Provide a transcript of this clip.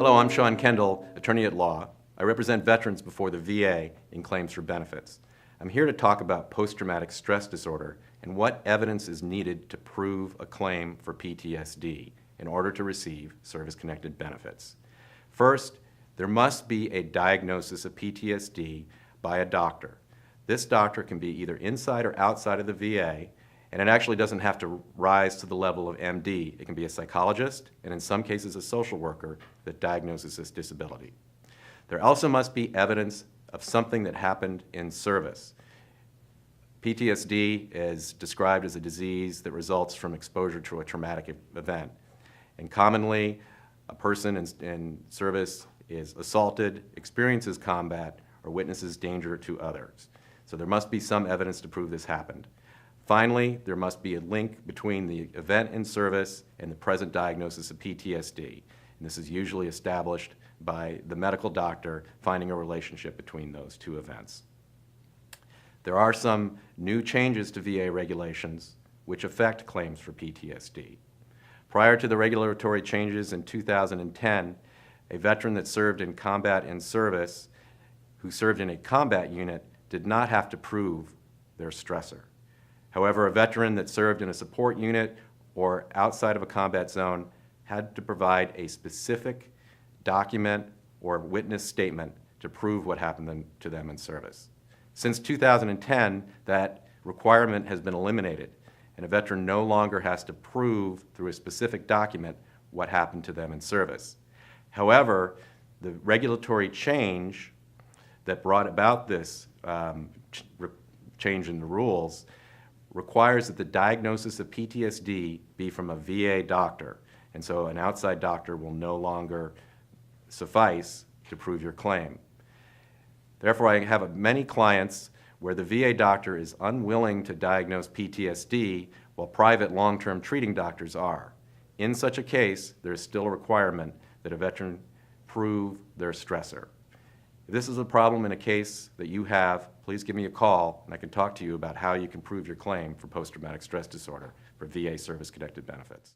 Hello, I'm Sean Kendall, attorney at law. I represent veterans before the VA in claims for benefits. I'm here to talk about post-traumatic stress disorder and what evidence is needed to prove a claim for PTSD in order to receive service-connected benefits. First, there must be a diagnosis of PTSD by a doctor. This doctor can be either inside or outside of the VA, and it actually doesn't have to rise to the level of MD. It can be a psychologist, and in some cases a social worker that diagnoses this disability. There also must be evidence of something that happened in service. PTSD is described as a disease that results from exposure to a traumatic event. And commonly, a person in service is assaulted, experiences combat, or witnesses danger to others. So there must be some evidence to prove this happened. Finally, there must be a link between the event in service and the present diagnosis of PTSD. And this is usually established by the medical doctor finding a relationship between those two events. There are some new changes to VA regulations which affect claims for PTSD. Prior to the regulatory changes in 2010, a veteran that served in combat in service who served in a combat unit did not have to prove their stressor. However, a veteran that served in a support unit or outside of a combat zone had to provide a specific document or witness statement to prove what happened to them in service. Since 2010, that requirement has been eliminated, and a veteran no longer has to prove through a specific document what happened to them in service. However, the regulatory change that brought about this change in the rules requires that the diagnosis of PTSD be from a VA doctor, and so an outside doctor will no longer suffice to prove your claim. Therefore, I have many clients where the VA doctor is unwilling to diagnose PTSD while private long-term treating doctors are. In such a case, there is still a requirement that a veteran prove their stressor. If this is a problem in a case that you have, please give me a call and I can talk to you about how you can prove your claim for post-traumatic stress disorder for VA service-connected benefits.